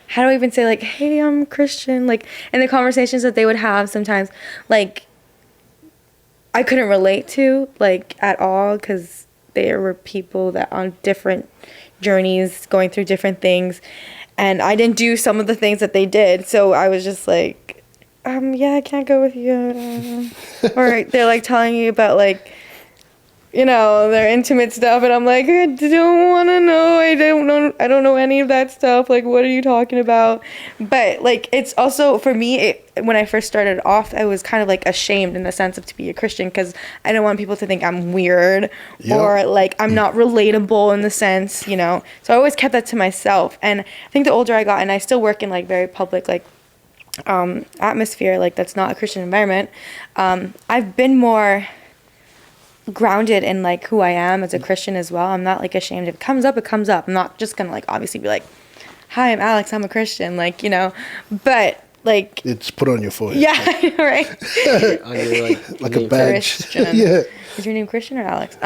how do I even say like, hey, I'm Christian? Like, and the conversations that they would have sometimes, like, I couldn't relate to, like, at all, because there were people that on different journeys going through different things, and I didn't do some of the things that they did, so I was just like, yeah, I can't go with you. Or they're like telling you about like, their intimate stuff, and I'm like, I don't want to know. I don't know any of that stuff. Like, what are you talking about? But like, it's also for me, when I first started off, I was kind of like ashamed in the sense of to be a Christian, because I don't want people to think I'm weird or like I'm not relatable in the sense, So I always kept that to myself. And I think the older I got, and I still work in like very public like atmosphere, like that's not a Christian environment, I've been more grounded in like who I am as a Christian as well. I'm not like ashamed. If it comes up, it comes up. I'm not just gonna like obviously be like, hi, I'm Alex, I'm a Christian, like, but like it's put on your forehead. Yeah, right. On your, like a badge. Christian. Yeah. Is your name Christian or Alex?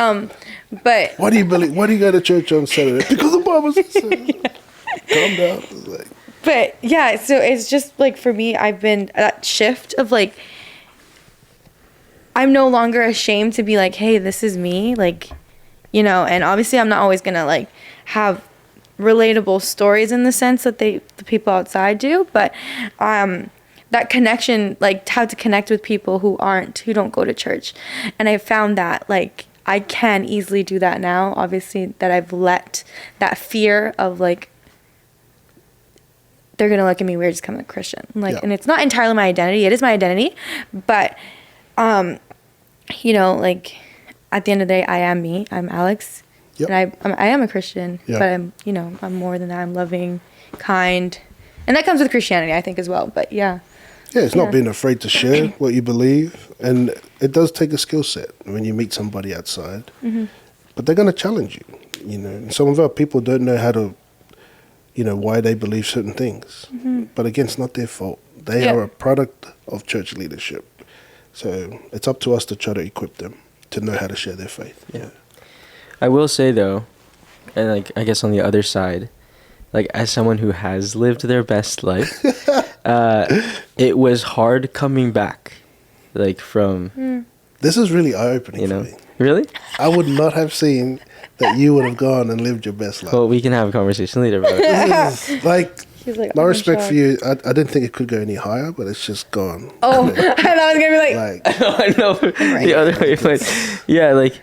But why do you believe? Why do you go to church on Saturday? Because the Bible says so. Calm down. Like, but yeah, so it's just like for me, I've been that shift of like, I'm no longer ashamed to be like, hey, this is me, like, and obviously I'm not always gonna like have relatable stories in the sense that the people outside do, but that connection, like how to connect with people who don't go to church. And I found that like I can easily do that now, obviously, that I've let that fear of like they're gonna look at me weird just becoming a Christian, like, and it's not entirely my identity. It is my identity, but you know, like at the end of the day, I am me. I'm Alex, and I am a Christian, but I'm, you know, I'm more than that. I'm loving, kind, and that comes with Christianity, I think, as well. But it's not being afraid to share what you believe, and it does take a skill set when you meet somebody outside. But they're going to challenge you. You know, and some of our people don't know how to, you know, why they believe certain things. But again, it's not their fault. They are a product of church leadership. So it's up to us to try to equip them to know how to share their faith. Yeah. I will say though, and like I guess on the other side, like as someone who has lived their best life, it was hard coming back, like from. This is really eye-opening, you know, for me. Really? I would not have seen that you would have gone and lived your best life. Well, we can have a conversation later about it. This is, like, no respect for you. I didn't think it could go any higher, but it's just gone. Oh, I thought I was going to be like I know the other way, but yeah, like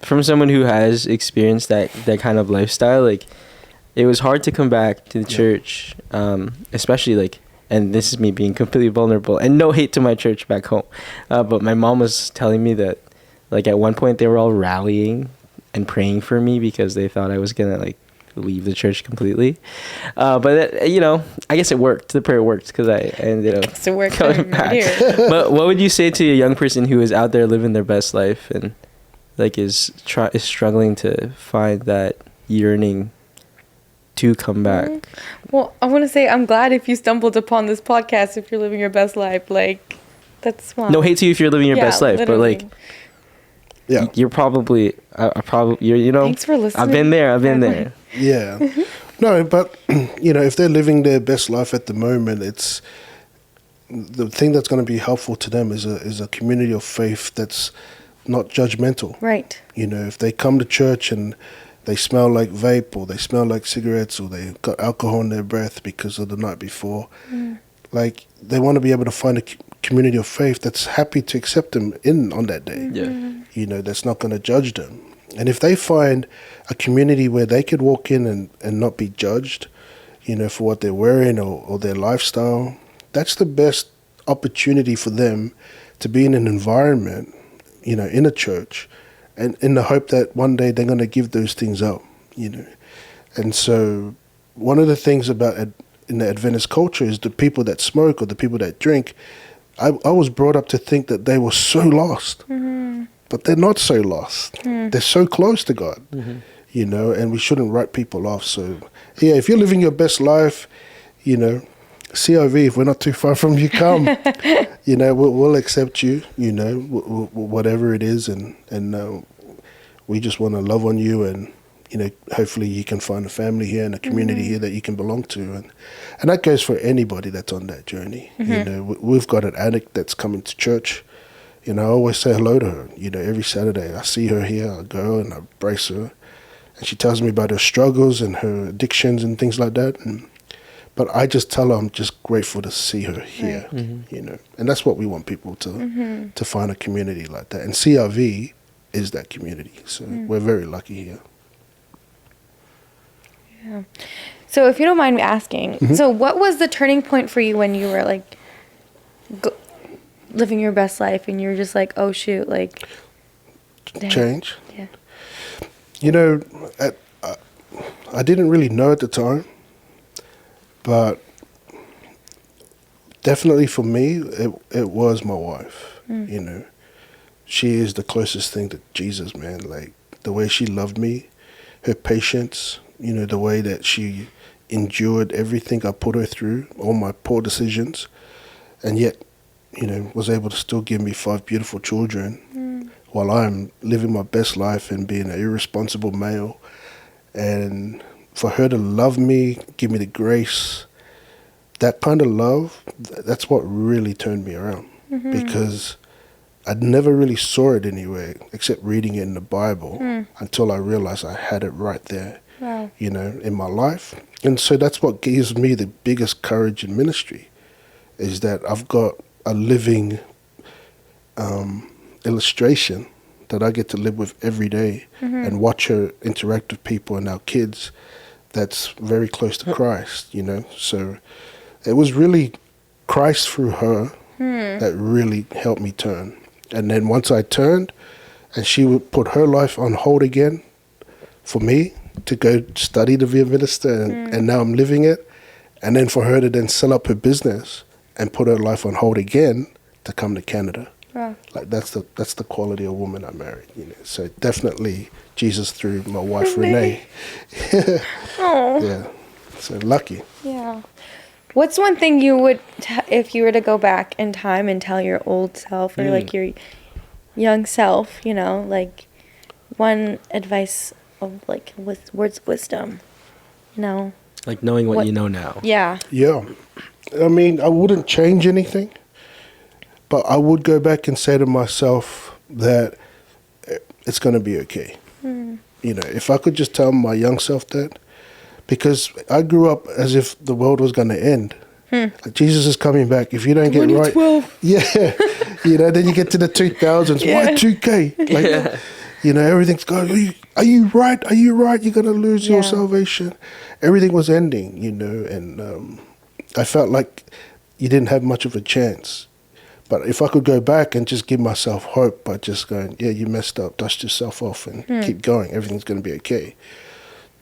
from someone who has experienced that kind of lifestyle, like it was hard to come back to the church, especially like, and this is me being completely vulnerable, and no hate to my church back home, but my mom was telling me that like at one point they were all rallying and praying for me because they thought I was gonna like leave the church completely, but you know, I guess it worked. The prayer worked because I ended up coming back. But what would you say to a young person who is out there living their best life and like is struggling to find that yearning to come back? Well, I want to say I'm glad if you stumbled upon this podcast, if you're living your best life. Like, that's fine. No hate to you if you're living your best life, literally. but like, you're probably, you know, thanks for listening. I've been there. Yeah. No, but, you know, if they're living their best life at the moment, it's the thing that's going to be helpful to them is a community of faith that's not judgmental. Right. You know, if they come to church and they smell like vape or they smell like cigarettes or they've got alcohol in their breath because of the night before, like they want to be able to find a community of faith that's happy to accept them in on that day. You know, that's not going to judge them. And if they find a community where they could walk in and not be judged, you know, for what they're wearing or their lifestyle, that's the best opportunity for them to be in an environment, you know, in a church, and in the hope that one day they're going to give those things up, you know. And so one of the things about in the Adventist culture is the people that smoke or the people that drink, I was brought up to think that they were so lost. But they're not so lost. They're so close to God, you know, and we shouldn't write people off. So, yeah, if you're living your best life, you know, CIV, if we're not too far from you, come. You know, we'll accept you, you know, whatever it is. And we just want to love on you. And, you know, hopefully you can find a family here and a community here that you can belong to. And that goes for anybody that's on that journey. You know, we've got an addict that's coming to church. You know, I always say hello to her. You know, every Saturday I see her here, I go and I embrace her. And she tells me about her struggles and her addictions and things like that. But I just tell her I'm just grateful to see her here, you know. And that's what we want people to find a community like that. And CIV is that community. So we're very lucky here. Yeah. So if you don't mind me asking, so what was the turning point for you when you were like living your best life and you're just like, oh shoot, like change? Yeah. You know, I didn't really know at the time, but definitely for me, it was my wife. You know, she is the closest thing to Jesus, man. Like the way she loved me, her patience, you know, the way that she endured everything I put her through, all my poor decisions, and yet, you know, was able to still give me 5 beautiful children while I'm living my best life and being an irresponsible male. And for her to love me, give me the grace, that kind of love, that's what really turned me around. Because I'd never really saw it anywhere except reading it in the Bible until I realized I had it right there, you know, in my life. And so that's what gives me the biggest courage in ministry, is that I've got a living illustration that I get to live with every day and watch her interact with people and our kids that's very close to Christ, you know. So it was really Christ through her that really helped me turn. And then once I turned and she would put her life on hold again for me to go study to be a minister and now I'm living it. And then for her to then sell up her business and put her life on hold again to come to Canada. Wow. Like that's the quality of woman I married, you know. So definitely Jesus through my wife Renee. Oh. Yeah. So lucky. Yeah. What's one thing you would, if you were to go back in time and tell your old self or like your young self, you know, like one advice of like with words of wisdom, you know? Like knowing what you know now. Yeah. Yeah. I mean, I wouldn't change anything, but I would go back and say to myself that it's going to be okay. You know, if I could just tell my young self that, because I grew up as if the world was going to end. Like Jesus is coming back. If you don't get right, yeah, you know, then you get to the 2000s. Why 2K? Like, you know, everything's going. Are you right? Are you right? You're going to lose your salvation. Everything was ending, you know, and I felt like you didn't have much of a chance. But if I could go back and just give myself hope by just going, yeah, you messed up, dust yourself off and keep going. Everything's going to be okay.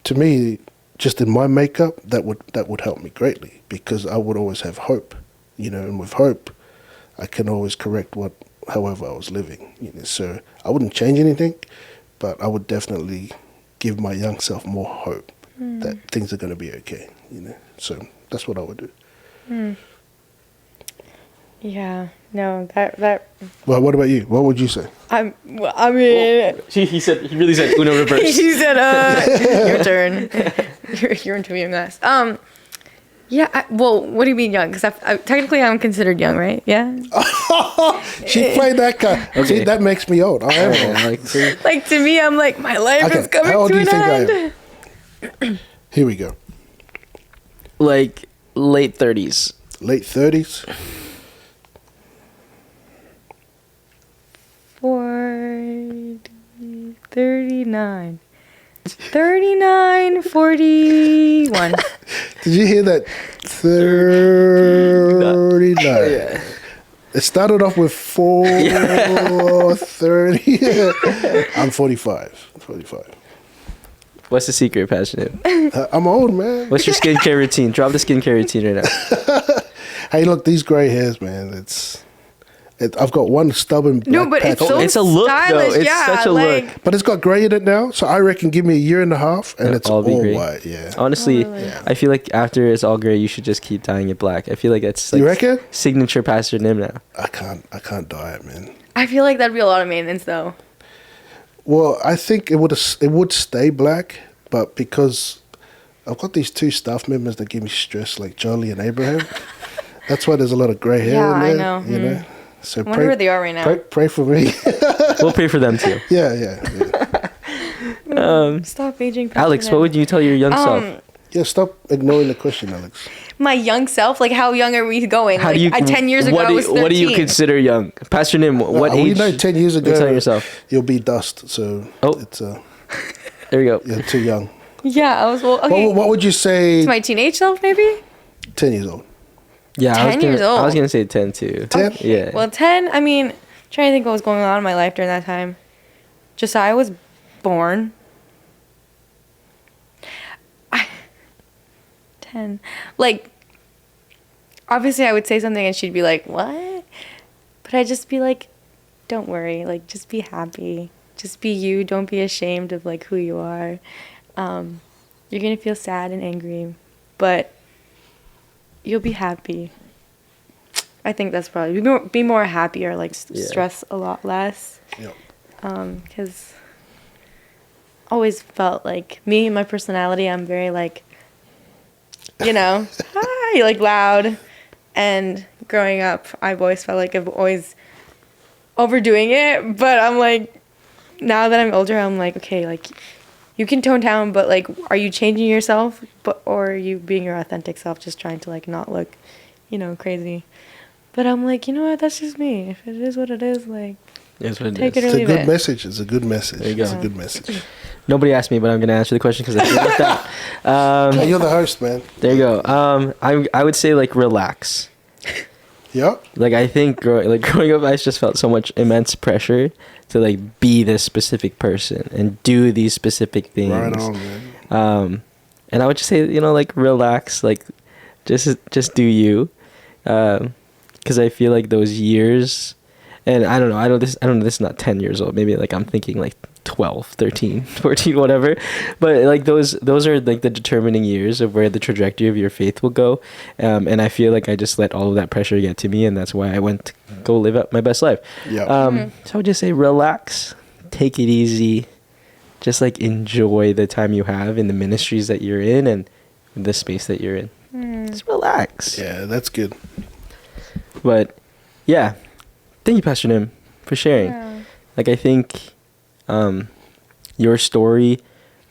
To me, just in my makeup, that would help me greatly because I would always have hope, you know, and with hope, I can always correct however I was living, you know. So I wouldn't change anything, but I would definitely give my young self more hope that things are going to be okay, you know. So that's what I would do. Yeah. No, that. Well, what about you? What would you say? I mean. He really said Uno reverse. He said, your turn. You're interviewing us. Yeah. Well, what do you mean young? Because technically I'm considered young, right? Yeah. She played that guy. Okay. See, that makes me old. I am old. Like to me, I'm like my life is coming How old to do you an think I am? Here we go. Like late 30s. Late 30s. 39. 39, 41. Did you hear that? 39. Yeah. It started off with 4:30. I'm 45. What's the secret, Pastor Nim? I'm old, man. What's your skincare routine? Drop the skincare routine right now. Hey, look, these gray hairs, man. I've got one stubborn black patch. It's so It's a look, stylish. though. It's such a look. But it's got gray in it now, so I reckon give me a year and a half, and it's all great. white. Yeah. Honestly, really? I feel like after it's all gray, you should just keep dyeing it black. I feel like that's like You reckon? signature Pastor Nim now. I can't dye it, man. I feel like that'd be a lot of maintenance, though. Well, I think it would stay black, but because I've got these two staff members that give me stress, like Charlie and Abraham. That's why there's a lot of gray hair in there. I know. You know. So I wonder where they are right now. Pray for me. We'll pray for them too. Yeah. Stop aging. Alex, what would you tell your young self? Yeah, stop ignoring the question, Alex. My young self? Like, how young are we going? How like, do you? 10 years ago, I was 13. What do you consider young, Pastor Nim? What age? You know, 10 years ago, you tell yourself you'll be dust. So it's there you go. you're too young. Yeah, I was. Well, okay. What would you say? To my teenage self, maybe? 10 years old. Yeah, 10 years old. I was gonna say 10 too. 10? Yeah. Well, 10, I mean, trying to think what was going on in my life during that time. Josiah was born. 10. Like, obviously I would say something and she'd be like, what? But I'd just be like, don't worry. Like, just be happy. Just be you. Don't be ashamed of, like, who you are. You're going to feel sad and angry, but you'll be happy. I think that's probably be more happier, like stress a lot less. Yep. Because always felt like me and my personality, I'm very like, you know, hi, like loud. And growing up, I've always felt like I've always overdoing it. But I'm like, now that I'm older, I'm like, okay, like you can tone down, but like, are you changing yourself, or are you being your authentic self, just trying to like not look, crazy. But I'm like, you know what? That's just me. If it is what it is, like, That's what it take is. it or It's a leave good it. message. It's a good message. There you go. It's a good message. Nobody asked me, but I'm going to answer the question because I feel like that. Hey, you're the host, man. There you go. I would say like relax. Yeah. Like I think growing up, I just felt so much immense pressure to like be this specific person and do these specific things. Right on, man. And I would just say, like relax, like just do you, because I feel like those years, and I don't know, this is not 10 years old. Maybe like I'm thinking like 12, 13, 14, whatever. But like those are like the determining years of where the trajectory of your faith will go. And I feel like I just let all of that pressure get to me, and that's why I went to go live up my best life. Yeah. So I would just say relax, take it easy, just like enjoy the time you have in the ministries that you're in and the space that you're in. Just relax. Yeah, that's good. But yeah, thank you, Pastor Nim, for sharing. Yeah. Like I think your story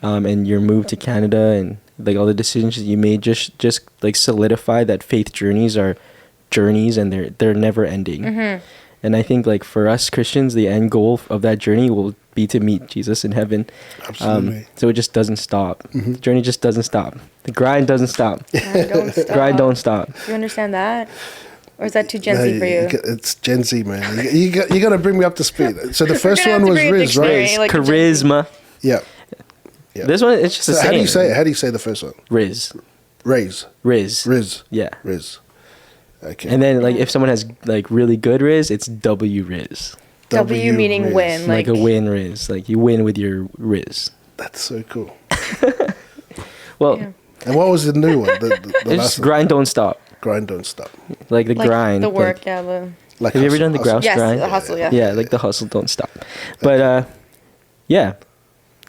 and your move to Canada and like all the decisions that you made just like solidify that faith journeys are journeys and they're never ending. And I think like for us Christians, the end goal of that journey will be to meet Jesus in heaven. Absolutely. So it just doesn't stop. The journey just doesn't stop. The grind doesn't stop. Grind don't stop. Do you understand that? Or is that too Gen Z for you? It's Gen Z, man. You got to bring me up to speed. So the first gonna one have was to bring a Riz, right? dictionary. Like Charisma. Yeah. Yeah. This one, it's just the So same. how do you say it? How do you say the first one? Riz. Riz. Riz. Yeah. Riz. Okay. And then like if someone has like really good Riz, it's W Riz. W meaning Riz. win. Like a win Riz. Like you win with your Riz. That's so cool. Well, Yeah. And what was the new one? The it's last just one? grind don't stop. Grind don't stop. Like the like grind. the work, like- yeah. The Like have you ever done the hustle. grouse yes, grind? the hustle, yeah. Yeah, like the hustle don't stop. But yeah.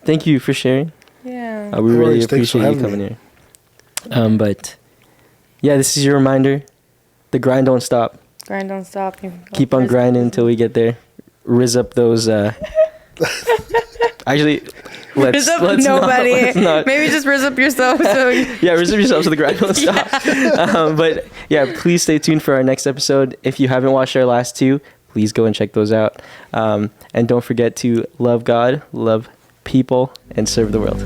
Thank you for sharing. Yeah. We No really worries. Thanks for appreciate you having coming me. here. But yeah, this is your reminder. The grind don't stop. Grind don't stop. You Keep on grinding until we get there. Riz up those. Actually, Riz up nobody. not. Maybe just riz up yourself. So Yeah, riz up yourself so the grind don't stop. But yeah, please stay tuned for our next episode. If you haven't watched our last two, please go and check those out. And don't forget to love God, love people, and serve the world.